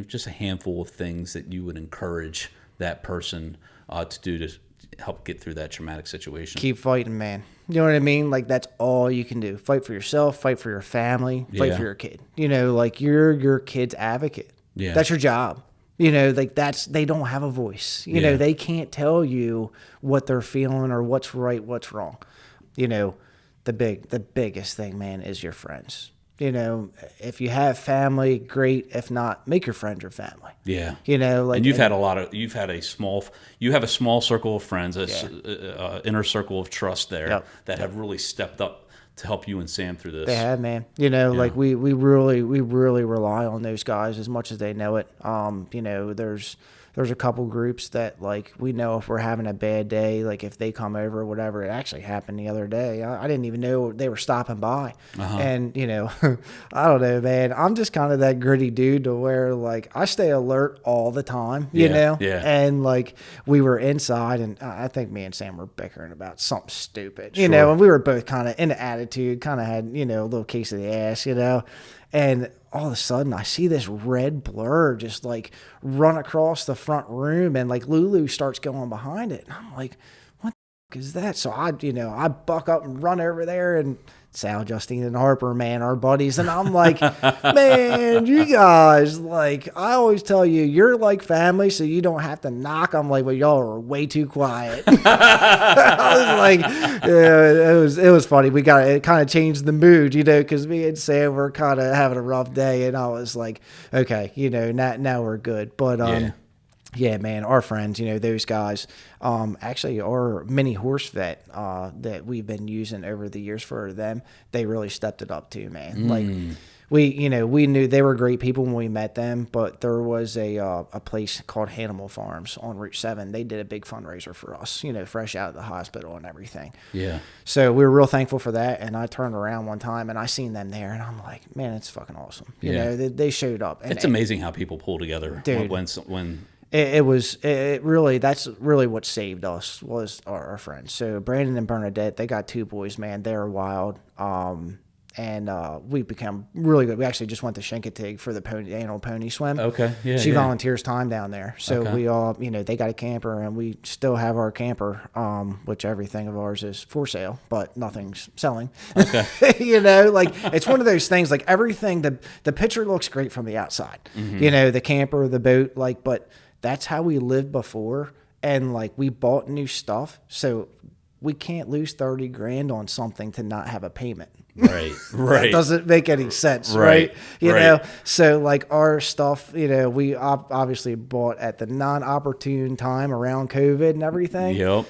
just a handful of things that you would encourage that person to do to help get through that traumatic situation? Keep fighting, man. You know what I mean? Like, that's all you can do. Fight for yourself, fight for your family, fight for your kid. Like, you're your kid's advocate. Yeah. That's your job. Like they don't have a voice. They can't tell you what they're feeling or what's right, what's wrong. The biggest thing, man, is your friends. If you have family, great. If not, make your friends your family. Yeah. And you have a small circle of friends, inner circle of trust there that have really stepped up to help you and Sam through this. They have, man. Like we really rely on those guys as much as they know it. There's a couple groups that, like, we know if we're having a bad day, like if they come over or whatever. It actually happened the other day. I didn't even know they were stopping by. And, I don't know, man. I'm just kind of that gritty dude to where, like, I stay alert all the time, you know? Yeah. And, like, we were inside, and I think me and Sam were bickering about something stupid, you know? And we were both kind of in the attitude, kind of had, a little case of the ass, And all of a sudden, I see this red blur just like run across the front room, and like Lulu starts going behind it. And I'm like, what the fuck is that? So I buck up and run over there, and Sal, Justine, and Harper, man, our buddies. And I'm like, man, you guys, like, I always tell you, you're like family, so you don't have to knock. I'm like, well, y'all are way too quiet. I was like, yeah, it was funny. It kind of changed the mood, because me and Sam were kind of having a rough day, and I was like, okay, now we're good. But, yeah, man, our friends, those guys, actually our mini horse vet that we've been using over the years for them, they really stepped it up too, man. Like we knew they were great people when we met them, but there was a place called Hannibal Farms on Route 7. They did a big fundraiser for us, fresh out of the hospital and everything. Yeah. So we were real thankful for that, and I turned around one time and I seen them there, and I'm like, man, it's fucking awesome. They showed up. And it's amazing how people pull together, dude, when that's really what saved us was our friends. So Brandon and Bernadette, they got 2 boys, man. They're wild. And we become really good. We actually just went to Chincoteague for the annual pony swim. Okay, yeah. She volunteers time down there. So we all, they got a camper, and we still have our camper, which everything of ours is for sale, but nothing's selling. Okay. It's one of those things, like everything, the picture looks great from the outside. Mm-hmm. The camper, the boat, but that's how we lived before, and like we bought new stuff, so we can't lose 30 grand on something to not have a payment. Right. That doesn't make any sense, right? You know, so like our stuff, we obviously bought at the non-opportune time around COVID and everything. Yep.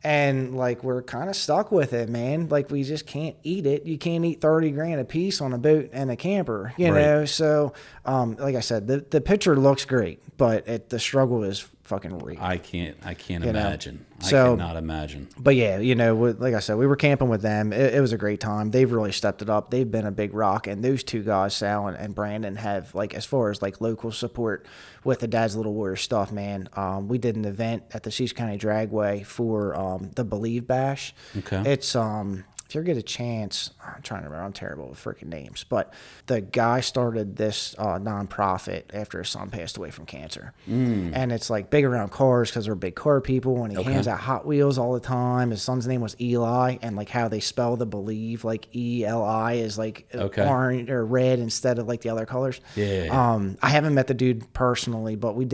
And like we're kind of stuck with it, man. Like we just can't eat it. You can't eat 30 grand a piece on a boat and a camper, you know. So, like I said, the picture looks great, but the struggle is fucking real. I can't imagine. I cannot imagine. But yeah, like I said, we were camping with them. It was a great time. They've really stepped it up. They've been a big rock, and those 2 guys, Sal and Brandon, have like as far as like local support with the Dad's Little Warrior stuff, man. We did an event at the Cecil County Dragway for the Believe Bash. Okay, it's if you ever get a chance, I'm trying to remember, I'm terrible with freaking names, but the guy started this nonprofit after his son passed away from cancer. And it's like big around cars because they're big car people, and he hands out Hot Wheels all the time. His son's name was Eli, and like how they spell the Believe, like E-L-I is like orange or red instead of like the other colors. Yeah. I haven't met the dude personally, but we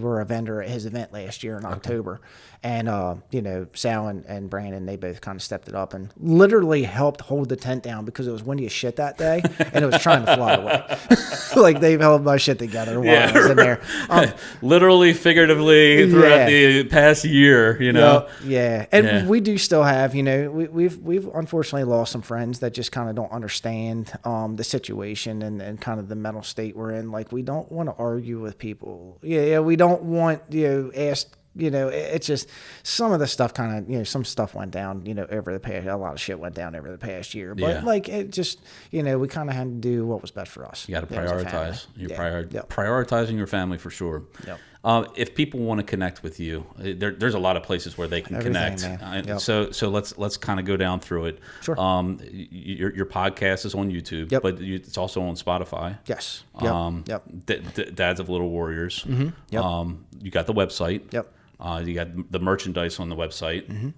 were a vendor at his event last year in October. And, Sal and Brandon, they both kind of stepped it up, and literally literally helped hold the tent down because it was windy as shit that day and it was trying to fly away. Like they've held my shit together while I was in there. Literally, figuratively throughout the past year, you know? Yeah. And we do still have, you know, we've unfortunately lost some friends that just kind of don't understand the situation and kind of the mental state we're in. Like we don't want to argue with people. Yeah. We don't want, ask, it's just some of the stuff kind of, some stuff went down, over the past, a lot of shit went down over the past year. But like it just, we kind of had to do what was best for us. You got to prioritize. You're Yep. prioritizing your family for sure. Yep. If people want to connect with you, there's a lot of places where they can connect. Yep. So let's kind of go down through it. Sure. Your podcast is on YouTube, but it's also on Spotify. Yes. Yep. Dads of Little Warriors. Mm-hmm. Yep. You got the website. Yep. You got the merchandise on the website. Mm-hmm.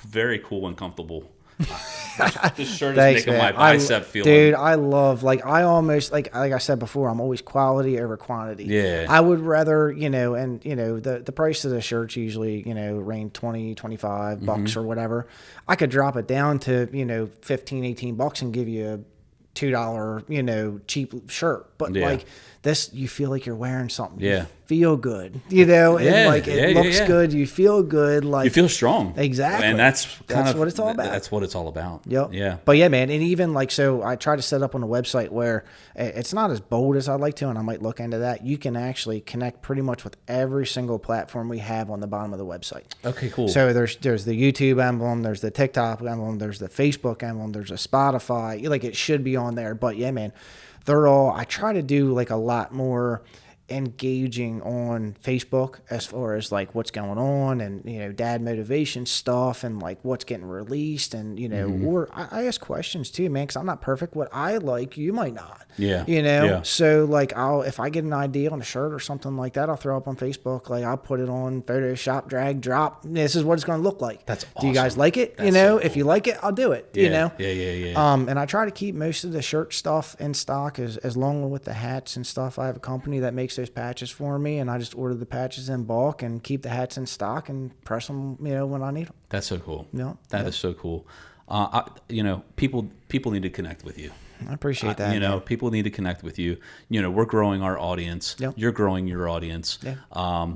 Very cool and comfortable. This shirt is making my bicep feel. Dude, I love, I almost, like I said before, I'm always quality over quantity. Yeah. I would rather, the price of the shirts usually, range 20, 25 bucks or whatever. I could drop it down to, 15, 18 bucks and give you a $2, cheap shirt. But like this, you feel like you're wearing something. Yeah. You feel good, and it looks good. You feel good. Like you feel strong. Exactly. And that's what it's all about. That's what it's all about. Yep. Yeah. But yeah, man. And even so I try to set up on a website where it's not as bold as I'd like to, and I might look into that. You can actually connect pretty much with every single platform we have on the bottom of the website. Okay, cool. So there's the YouTube emblem, there's the TikTok emblem, there's the Facebook emblem, there's a Spotify. Like it should be on there. But yeah, man, I try to do like a lot more engaging on Facebook as far as like what's going on and dad motivation stuff and like what's getting released and or I ask questions too, man, because I'm not perfect. What I like you might not. So like if I get an idea on a shirt or something like that, I'll throw up on Facebook. Like I'll put it on Photoshop, drag, drop. This is what it's going to look like. That's awesome. Do you guys like it? That's so cool. If you like it, I'll do it. Yeah. And I try to keep most of the shirt stuff in stock as long with the hats and stuff. I have a company that makes those patches for me, and I just order the patches in bulk and keep the hats in stock and press them, when I need them. That's so cool. That is so cool. People need to connect with you. I appreciate that. People need to connect with you. We're growing our audience. Yep. You're growing your audience. Yeah.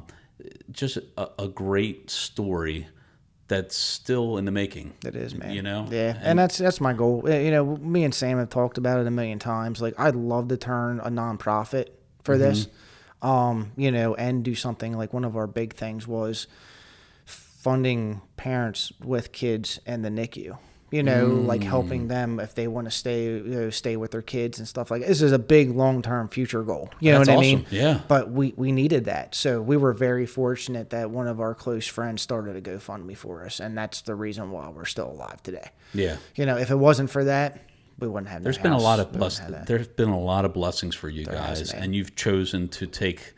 Just a great story that's still in the making. It is, man. Yeah. And that's my goal. Me and Sam have talked about it a million times. Like I'd love to turn a nonprofit for this. And do something like one of our big things was funding parents with kids in the NICU, like helping them if they want to stay with their kids and stuff like that. This is a big long-term future goal. You know what I mean? Yeah. But we needed that. So we were very fortunate that one of our close friends started a GoFundMe for us. And that's the reason why we're still alive today. Yeah. If it wasn't for that, we wouldn't have. There's been a lot of blessings for you guys, and you've chosen to take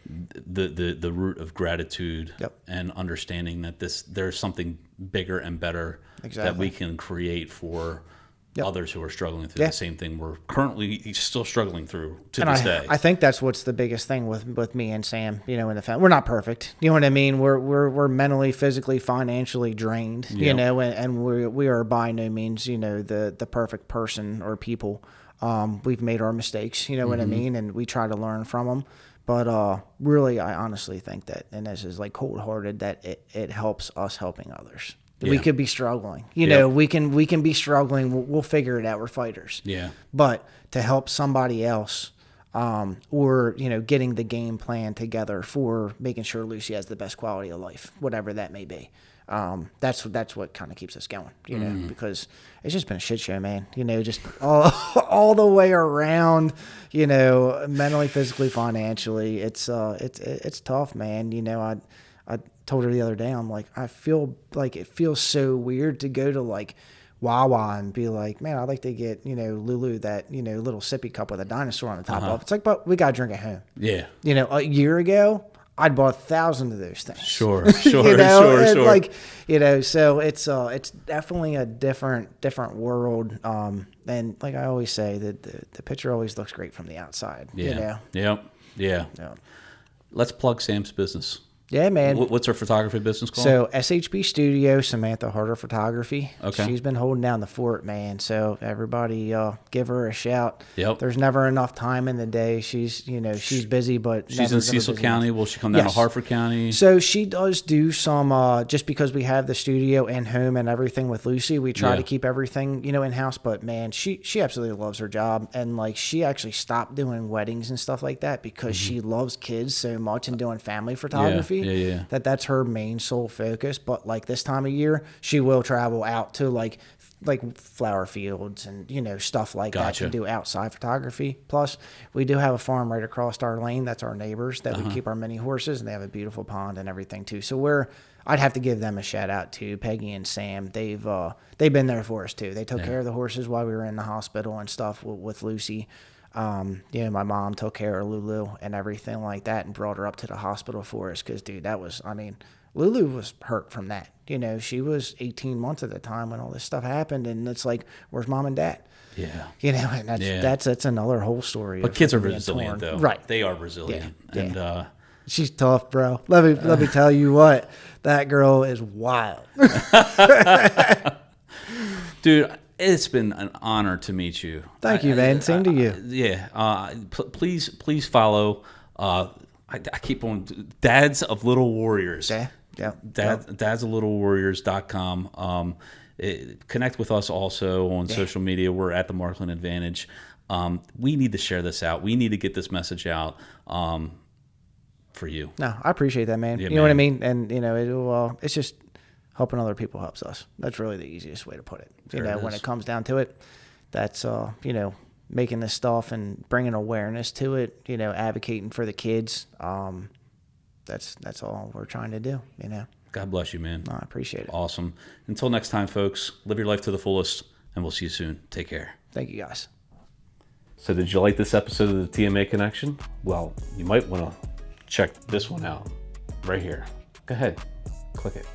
the root of gratitude and understanding that there's something bigger and better that we can create for others who are struggling through the same thing we're currently still struggling through to this day. I think that's what's the biggest thing with me and Sam, in the family. We're not perfect. You know what I mean? We're mentally, physically, financially drained, and we are by no means, the perfect person or people. We've made our mistakes, what I mean? And we try to learn from them. But really, I honestly think that, and this is like cold-hearted, that it helps us helping others. Yeah. We could be struggling. We can be struggling. We'll figure it out. We're fighters. Yeah. But to help somebody else, or getting the game plan together for making sure Luci has the best quality of life, whatever that may be. That's what kind of keeps us going, because it's just been a shit show, man. Just all the way around, mentally, physically, financially. It's tough, man. I told her the other day, I'm like, I feel like it feels so weird to go to like Wawa and be like, man, I'd like to get, Lulu that, little sippy cup with a dinosaur on the top of it. It's like, but we got to drink at home. Yeah. A year ago, I'd bought 1,000 of those things. Sure. Like, so it's definitely a different world. And like I always say, that the picture always looks great from the outside. Yeah. Yeah. Let's plug Sam's business. Yeah, man. What's her photography business called? So SHB Studio, Samantha Harder Photography. Okay. She's been holding down the fort, man. So everybody give her a shout. Yep. There's never enough time in the day. She's busy, but she's in Cecil County. Will she come down to Hartford County? So she does do some, just because we have the studio and home and everything with Luci, we try to keep everything, in-house. But man, she absolutely loves her job. And like, she actually stopped doing weddings and stuff like that because she loves kids so much and doing family photography. Yeah. That's her main sole focus. But like this time of year, she will travel out to like flower fields and stuff like that to do outside photography. Plus, we do have a farm right across our lane. That's our neighbors that we keep our mini horses, and they have a beautiful pond and everything too. So I'd have to give them a shout out to Peggy and Sam. They've been there for us too. They took care of the horses while we were in the hospital and stuff with Luci. My mom took care of Lulu and everything like that and brought her up to the hospital for us because, dude, Lulu was hurt from that. She was 18 months at the time when all this stuff happened, and it's like, where's mom and dad? Yeah. And that's another whole story. But kids are resilient, though. Right. They are resilient. Yeah. And she's tough, bro. Let me tell you what, that girl is wild. Dude, it's been an honor to meet you. Thank you, man. Same to you. Please follow. I keep on Dads of Little Warriors. Yeah. Dads of Little Warriors.com. Connect with us also on social media. We're at the Markland Advantage. We need to share this out. We need to get this message out for you. No, I appreciate that, man. Yeah, you know what I mean? And it's just helping other people helps us. That's really the easiest way to put it. When it comes down to it, that's making this stuff and bringing awareness to it. Advocating for the kids. That's all we're trying to do. God bless you, man. No, I appreciate it. Awesome. Until next time, folks. Live your life to the fullest, and we'll see you soon. Take care. Thank you, guys. So, did you like this episode of the TMA Connection? Well, you might want to check this one out right here. Go ahead, click it.